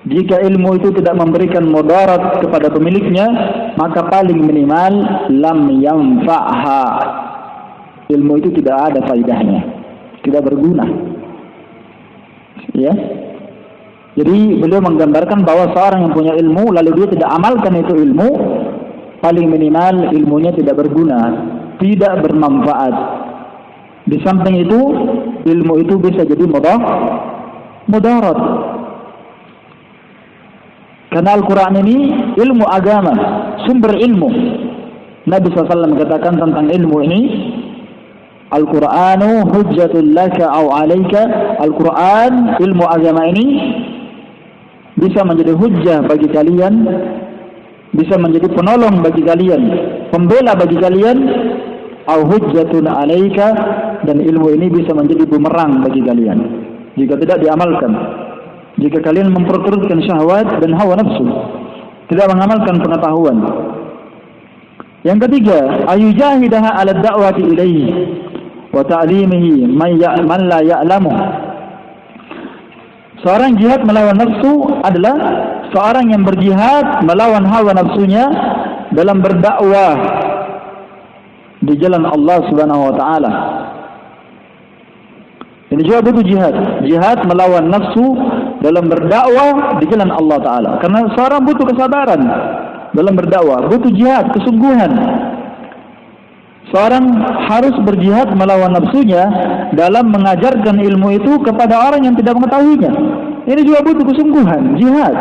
jika ilmu itu tidak memberikan mudarat kepada pemiliknya, maka paling minimal lam yanfa'ha, ilmu itu tidak ada faedahnya, tidak berguna. Ya. Jadi beliau menggambarkan bahwa seorang yang punya ilmu lalu dia tidak amalkan itu ilmu, paling minimal ilmunya tidak berguna, tidak bermanfaat. Di samping itu, ilmu itu bisa jadi mudarat. Karena Al-Quran ini ilmu agama, sumber ilmu. Nabi SAW katakan tentang ilmu ini, Al-Quranu hujjatul laka au alaika. Al-Quran, ilmu agama ini bisa menjadi hujjah bagi kalian, bisa menjadi penolong bagi kalian, pembela bagi kalian, au hujjatun alaika, dan ilmu ini bisa menjadi bumerang bagi kalian jika tidak diamalkan. Jika kalian memperturutkan syahwat dan hawa nafsu, tidak mengamalkan pengetahuan. Yang ketiga, ayujahidaha 'ala da'wati ilaihi wa ta'limihi man la ya'lamu. Seorang jihad melawan nafsu adalah seorang yang berjihad melawan hawa nafsunya dalam berdakwah di jalan Allah Subhanahu wa taala. Ini juga butuh jihad, jihad melawan nafsu dalam berdakwah di jalan Allah Ta'ala. Karena seorang butuh kesabaran dalam berdakwah, butuh jihad, kesungguhan. Seorang harus berjihad melawan nafsunya dalam mengajarkan ilmu itu kepada orang yang tidak mengetahuinya. Ini juga butuh kesungguhan, jihad.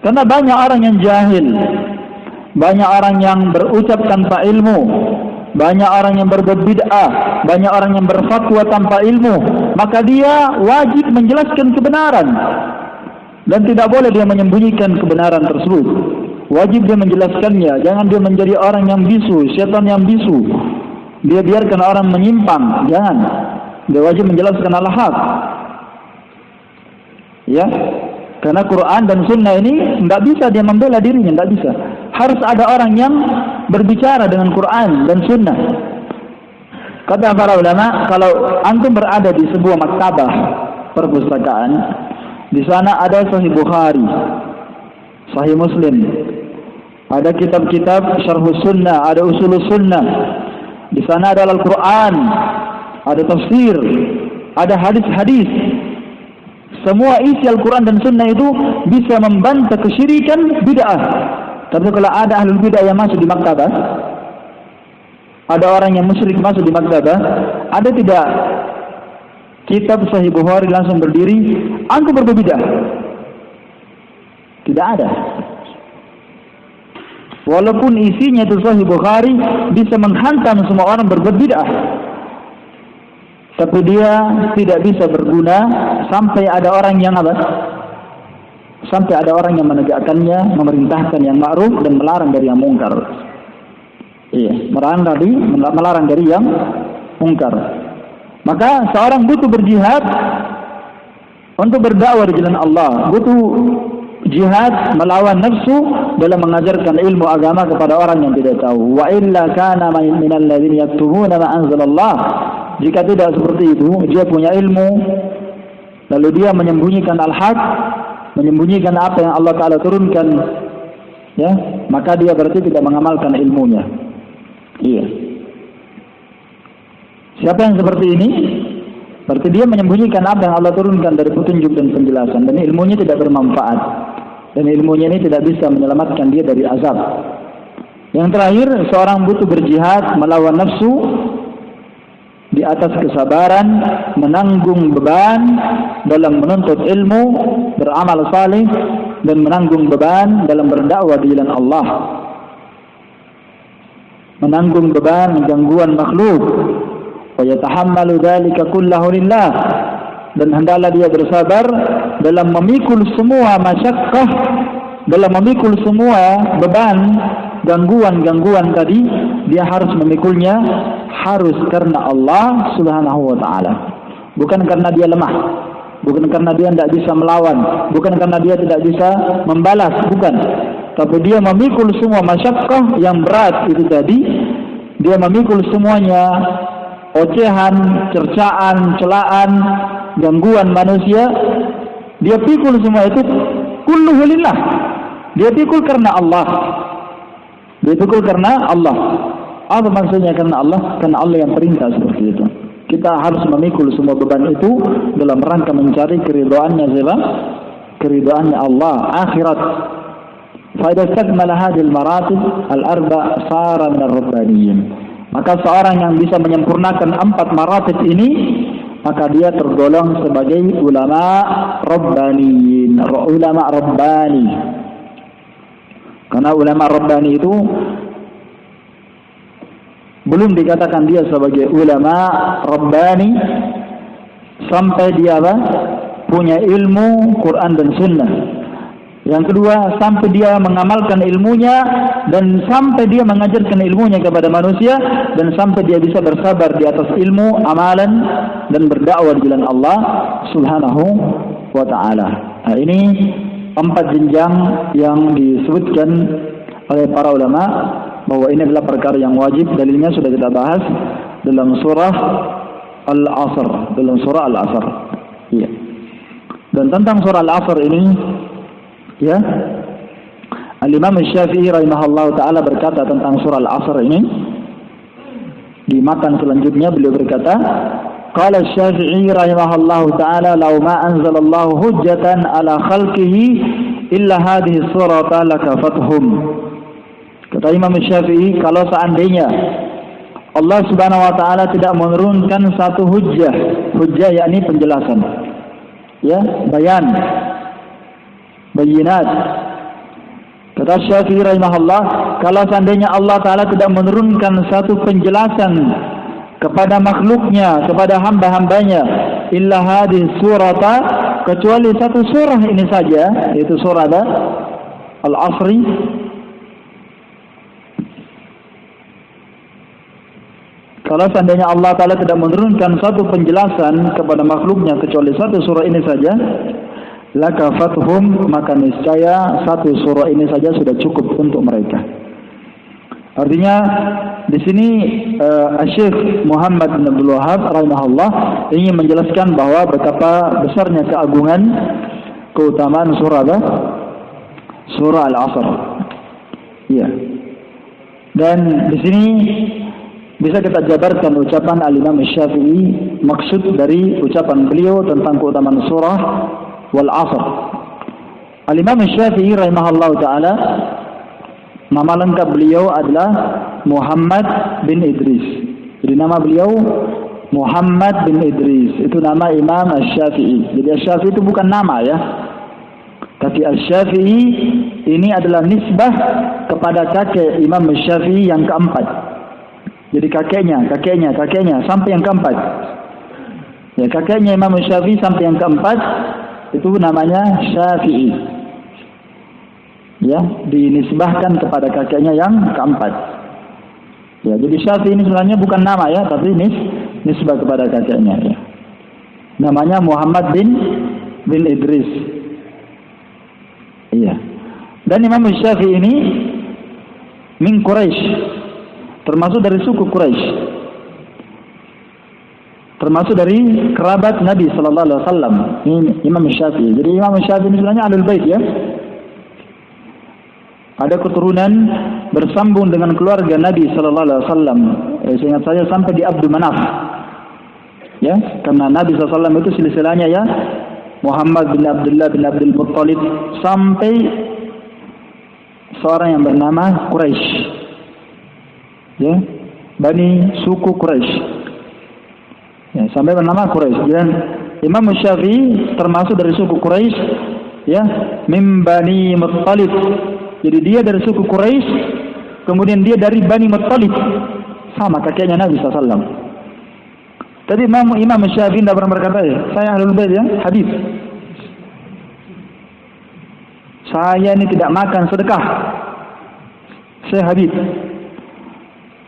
Karena banyak orang yang jahil, banyak orang yang berucap tanpa ilmu, banyak orang yang berbuat bid'ah, banyak orang yang berfatwa tanpa ilmu. Maka dia wajib menjelaskan kebenaran dan tidak boleh dia menyembunyikan kebenaran tersebut. Wajib dia menjelaskannya. Jangan dia menjadi orang yang bisu, syaitan yang bisu. Dia biarkan orang menyimpang. Jangan. Dia wajib menjelaskan al-haq. Ya, karena Quran dan Sunnah ini tidak bisa dia membela dirinya, tidak bisa. Harus ada orang yang berbicara dengan Quran dan Sunnah. Kata para ulama, kalau antum berada di sebuah maktabah perpustakaan, di sana ada Sahih Bukhari, Sahih Muslim, ada kitab-kitab Syarhus Sunnah, ada Usulus Sunnah. Di sana ada Al-Quran, ada tafsir, ada hadis-hadis. Semua isi Al-Quran dan Sunnah itu bisa membantah kesyirikan, bid'ah. Tapi kalau ada ahlul bid'ah yang masuk di maktabah, ada orang yang musyrik masuk di maktabah, ada tidak kitab Sahih Bukhari langsung berdiri, antum berbuat bid'ah? Tidak ada. Walaupun isinya itu Sahih Bukhari bisa menghantam semua orang berbuat bid'ah. tapi dia tidak bisa berguna sampai ada orang yang apa? Sampai ada orang yang menegakkannya, memerintahkan yang ma'ruf dan melarang dari yang mungkar. Iya, melarang dari yang mungkar. Maka seorang butuh berjihad untuk berdakwah di jalan Allah, butuh jihad melawan nafsu dalam mengajarkan ilmu agama kepada orang yang tidak tahu. Wa illa kana minal ladzina yaktumuna ma anzalallah. Jika tidak seperti itu, dia punya ilmu lalu dia menyembunyikan al-haq, menyembunyikan apa yang Allah Ta'ala turunkan, ya, maka dia berarti tidak mengamalkan ilmunya. Iya. Siapa yang seperti ini? Berarti dia menyembunyikan apa yang Allah turunkan dari petunjuk dan penjelasan, dan ilmunya tidak bermanfaat, dan ilmunya ini tidak bisa menyelamatkan dia dari azab. Yang terakhir, seorang butuh berjihad melawan nafsu di atas kesabaran, menanggung beban dalam menuntut ilmu, beramal saleh, dan menanggung beban dalam berdakwah di jalan Allah. Menanggung beban gangguan makhluk, wa yatahammalu dzalika kullahu lillah, dan hendaklah dia bersabar dalam memikul semua masyaqqah, dalam memikul semua beban gangguan-gangguan tadi, dia harus memikulnya harus karena Allah Subhanahu wa taala. Bukan karena dia lemah, bukan karena dia tidak bisa melawan, bukan karena dia tidak bisa membalas, bukan. Tapi dia memikul semua masyaqqah yang berat itu tadi, dia memikul semuanya, ocehan, cercaan, celaan, gangguan manusia, dia pikul semua itu kulluhu lillah. Dia pikul karena Allah. Dia pikul karena Allah. Apa maksudnya karena Allah? Karena Allah yang perintah seperti itu. Kita harus memikul semua beban itu dalam rangka mencari keridhaannya siapa? Keridhaannya Allah, akhirat. Fa idza istakmala hadhihi al-maratib al-arba' sara min ar-rabbaniyyin. Maka seorang yang bisa menyempurnakan 4 maratib ini, maka dia tergolong sebagai ulama rabbaniyin, ulama rabbani. Karena ulama rabbani itu belum dikatakan dia sebagai ulama rabbani sampai dia punya ilmu Quran dan Sunnah. Yang kedua, sampai dia mengamalkan ilmunya dan sampai dia mengajarkan ilmunya kepada manusia, dan sampai dia bisa bersabar di atas ilmu, amalan, dan berdakwah di jalan Allah Subhanahu wa ta'ala. Nah, ini 4 jenjang yang disebutkan oleh para ulama bahwa ini adalah perkara yang wajib. Dalilnya sudah kita bahas dalam surah Al-Asr, dalam surah Al-Asr. Iya. Dan tentang surah Al-Asr ini, ya, Al-Imam Syafi'i rahimahullah ta'ala berkata tentang surah Al-Asr ini. Di matan selanjutnya beliau berkata, qala Syafi'i rahimahullah ta'ala, law ma anzalallahu hujjatan ala khalqihi illa hadhihi surata lakafathum. Kata Imam Syafi'i, kalau seandainya Allah Subhanahu wa ta'ala tidak menurunkan satu hujjah, hujjah yakni penjelasan, ya, bayan, bayinat. Kata Syafi'i rahimahullah, kalau seandainya Allah Ta'ala tidak menurunkan satu penjelasan kepada makhluknya, kepada hamba-hambanya, illa hadhihi surata, kecuali satu surah ini saja, yaitu surah Al-Asri. Kalau seandainya Allah Ta'ala tidak menurunkan satu penjelasan kepada makhluknya kecuali satu surah ini saja, lakafathum, maka niscaya satu surah ini saja sudah cukup untuk mereka. Artinya di sini Syekh Muhammad bin Abdul Wahhab rahimahullah ingin menjelaskan bahwa betapa besarnya keagungan, keutamaan surah Al-Asr. Iya. Dan di sini bisa kita jabarkan ucapan Al-Imam Syafi'i, maksud dari ucapan beliau tentang keutamaan surah Wal-Asr. Al-Imam Syafi'i rahimahullah ta'ala, nama lengkap beliau adalah Muhammad bin Idris. Jadi nama beliau Muhammad bin Idris, itu nama Imam Asy-Syafi'i. Jadi Asy-Syafi'i itu bukan nama, ya, tapi Asy-Syafi'i ini adalah nisbah kepada kakek Imam Asy-Syafi'i yang keempat. Jadi kakeknya sampai yang keempat. Ya, kakeknya Imam Syafi'i sampai yang keempat itu namanya Syafi'i. Ya, dinisbahkan kepada kakeknya yang keempat. Ya, jadi Syafi'i ini sebenarnya bukan nama ya, tapi nisbah kepada kakeknya ya. Namanya Muhammad bin Idris. Iya. Dan Imam Syafi'i ini min Quraisy, termasuk dari suku Quraisy. Termasuk dari kerabat Nabi sallallahu alaihi wasallam. Ini Imam Syafi'i. Jadi Imam Syafi'i ini sebenarnya Ahlul Bait ya. Ada keturunan bersambung dengan keluarga Nabi sallallahu alaihi wasallam. Seingat saya sampai di Abdul Manaf. Ya, karena Nabi sallallahu alaihi wasallam itu silsilahnya ya Muhammad bin Abdullah bin Abdul Muttalib sampai seorang yang bernama Quraisy. Ya, Bani suku Quraisy. Ya, sampai bernama Quraisy. Dan Imam Syafi'i termasuk dari suku Quraisy, ya, min Bani Muttalib. Jadi dia dari suku Quraisy, kemudian dia dari Bani Muttalib, sama kakeknya Nabi SAW. Tadi Imam Syafi'i tidak pernah berkata ya, saya Ahlul Bait ya, hadis. Saya ini tidak makan sedekah, saya Habib.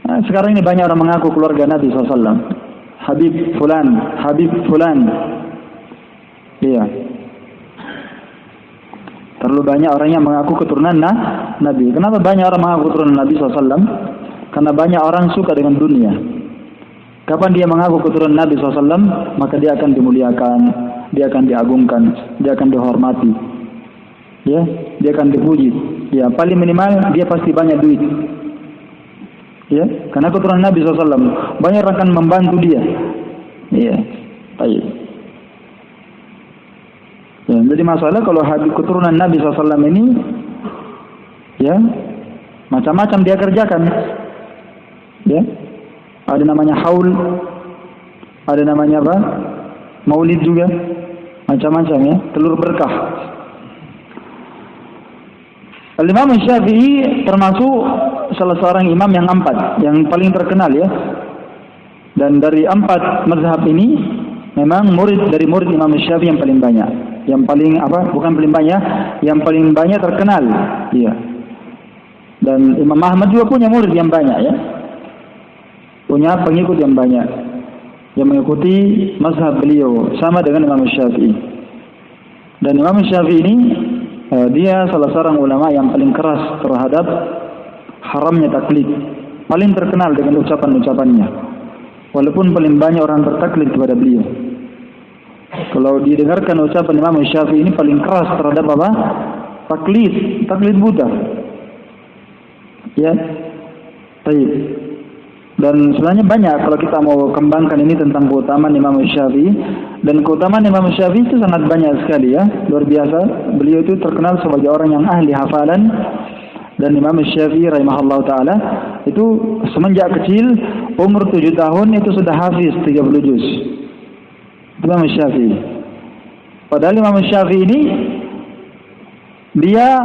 Nah, sekarang ini banyak orang mengaku keluarga Nabi SAW. Habib Fulan, Habib Fulan. Iya. Terlalu banyak orang yang mengaku keturunan Nabi. Kenapa banyak orang mengaku keturunan Nabi SAW? Karena banyak orang suka dengan dunia. Kapan dia mengaku keturunan Nabi SAW, maka dia akan dimuliakan, dia akan diagungkan, dia akan dihormati. Ya, dia akan dipuji. Ya, paling minimal dia pasti banyak duit. Ya, karena keturunan Nabi SAW banyak orang akan membantu dia. Iya, baik. Ya, jadi masalah kalau habis keturunan Nabi SAW ini, ya, macam-macam dia kerjakan. Ya, ada namanya haul, ada namanya apa? Maulid juga, macam-macam ya, telur berkah. Imam Syafi'i termasuk salah seorang imam yang empat, yang paling terkenal ya. Dan dari empat mazhab ini, memang dari murid Imam Syafi'i yang paling banyak. Yang paling apa? Bukan paling banyak, yang paling banyak terkenal. Iya. Dan Imam Ahmad juga punya murid yang banyak ya. Punya pengikut yang banyak, yang mengikuti mazhab beliau sama dengan Imam Syafi'i. Dan Imam Syafi'i ini dia salah seorang ulama yang paling keras terhadap haramnya taklid. Paling terkenal dengan ucapan-ucapannya. Walaupun paling banyak orang bertaklid kepada beliau. Kalau didengarkan ucapan Imam Syafi'i ini paling keras terhadap apa? Taklid buta. Ya. Baik. Dan sebenarnya banyak kalau kita mau kembangkan ini tentang keutamaan Imam Syafi'i. Dan keutamaan Imam Syafi'i itu sangat banyak sekali ya, luar biasa. Beliau itu terkenal sebagai orang yang ahli hafalan. Dan Imam Syafi'i rahimahullah ta'ala itu semenjak kecil, umur 7 tahun itu sudah hafiz 30 juz. Imam Syafi'i. Padahal Imam Syafi'i ini dia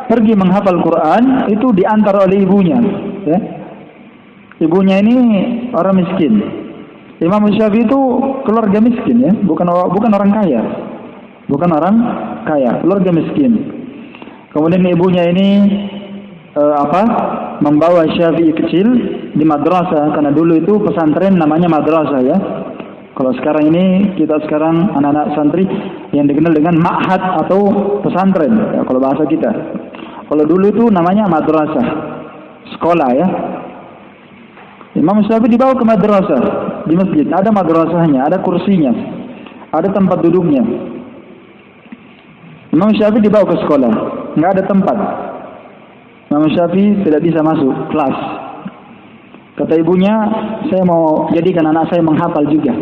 pergi menghafal Quran itu diantar oleh ibunya ya. Ibunya ini orang miskin. Imam Syafi'i itu keluarga miskin ya, bukan orang kaya. Bukan orang kaya, keluarga miskin. Kemudian ibunya ini membawa Syafi'i kecil di madrasah, karena dulu itu pesantren namanya madrasah ya. Kalau sekarang ini kita sekarang anak-anak santri yang dikenal dengan ma'had atau pesantren ya, kalau bahasa kita. Kalau dulu itu namanya madrasah, sekolah ya. Imam Syafi'i dibawa ke madrasah di masjid, ada madrasahnya, ada kursinya, ada tempat duduknya. Imam Syafi'i dibawa ke sekolah, nggak ada tempat. Imam Syafi'i tidak bisa masuk kelas. Kata ibunya, saya mau jadikan anak saya menghafal juga.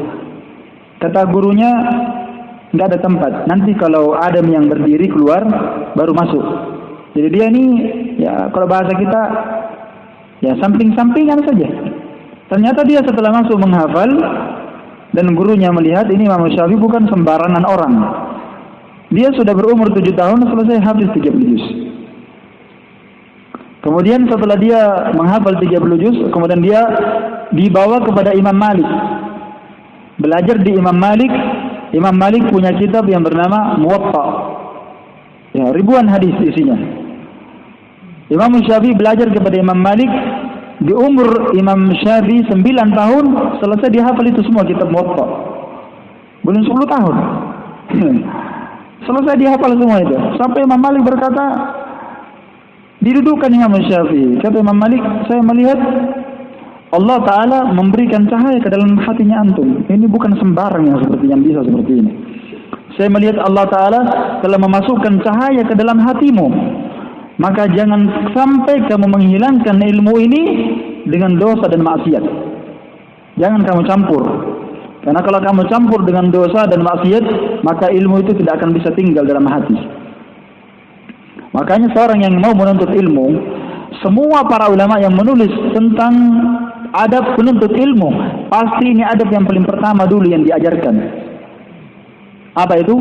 Kata gurunya, nggak ada tempat. Nanti kalau Adam yang berdiri keluar, baru masuk. Jadi dia ini, ya kalau bahasa kita, ya samping-sampingan saja. Ternyata dia setelah masuk menghafal, dan gurunya melihat ini Imam Syafi'i bukan sembarangan orang. Dia sudah berumur 7 tahun selesai habis 30 juz. Kemudian setelah dia menghafal 30 juz, kemudian dia dibawa kepada Imam Malik. belajar di Imam Malik. Imam Malik punya kitab yang bernama Muwatta. Ya, ribuan hadis isinya. Imam Syafi'i belajar kepada Imam Malik. Di umur Imam Syafi'i 9 tahun selesai dihafal itu semua kitab Muwatta. Belum 10 tahun. Selesai dihafal semua itu. Sampai Imam Malik berkata, didudukan Imam Syafi'i. Kata Imam Malik, saya melihat Allah Ta'ala memberikan cahaya ke dalam hatinya antum. Ini bukan sembarang yang bisa seperti ini. Saya melihat Allah Ta'ala telah memasukkan cahaya ke dalam hatimu. Maka jangan sampai kamu menghilangkan ilmu ini dengan dosa dan maksiat. Jangan kamu campur. Karena kalau kamu campur dengan dosa dan maksiat, maka ilmu itu tidak akan bisa tinggal dalam hati. Makanya seorang yang mau menuntut ilmu, semua para ulama yang menulis tentang adab penuntut ilmu, pasti ini adab yang paling pertama dulu yang diajarkan. Apa itu?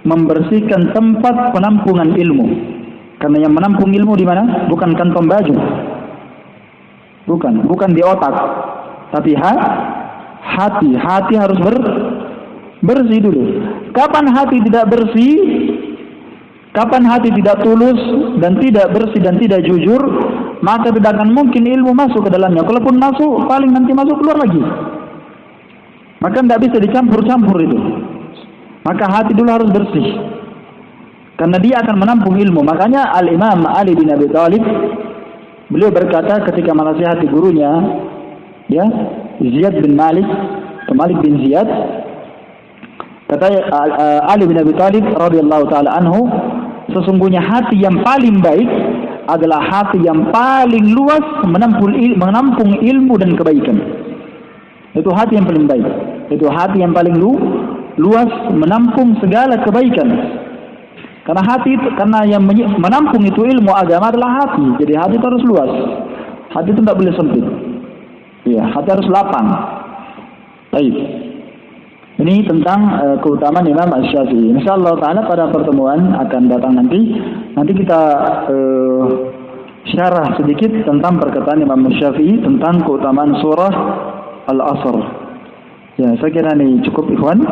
Membersihkan tempat penampungan ilmu. Karena yang menampung ilmu di mana? Bukan kantong baju. Bukan di otak. Tapi hati. Hati harus bersih dulu. Kapan hati tidak bersih? Kapan hati tidak tulus dan tidak bersih dan tidak jujur, maka tidak akan mungkin ilmu masuk ke dalamnya. Kalaupun masuk, paling nanti masuk keluar lagi. Maka tidak bisa dicampur-campur itu. Maka hati dulu harus bersih. Karena dia akan menampung ilmu. Makanya Al-Imam Ali bin Abi Thalib, beliau berkata ketika menasihati gurunya, ya, Ziyad bin Malik, Malik bin Ziyad, kata Ali bin Abi Thalib radhiyallahu taala anhu, sesungguhnya hati yang paling baik adalah hati yang paling luas menampung ilmu dan kebaikan. Itu hati yang paling baik. Itu hati yang paling luas menampung segala kebaikan. Karena hati itu, karena yang menampung itu ilmu agama adalah hati. Jadi hati itu harus luas. Hati itu tidak boleh sempit. Ya, hati harus lapang. Baik. Ini tentang keutamaan Imam Asy-Syafi'i. Insyaallah taala pada pertemuan akan datang nanti kita syarah sedikit tentang perkataan Imam Asy-Syafi'i tentang keutamaan surah Al-Asr. Ya, saya kira ini cukup ikhwan.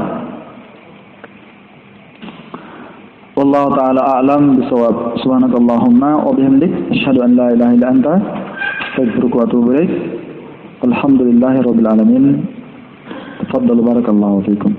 Wallahu ta'ala a'lam bisawab. Subhanakallahumma wa bihamdik asyhadu an la ilaha illa anta astaghfiruka wa atubu ilaik. Alhamdulillahirabbil alamin. Tafaddalu barakallahu fikum.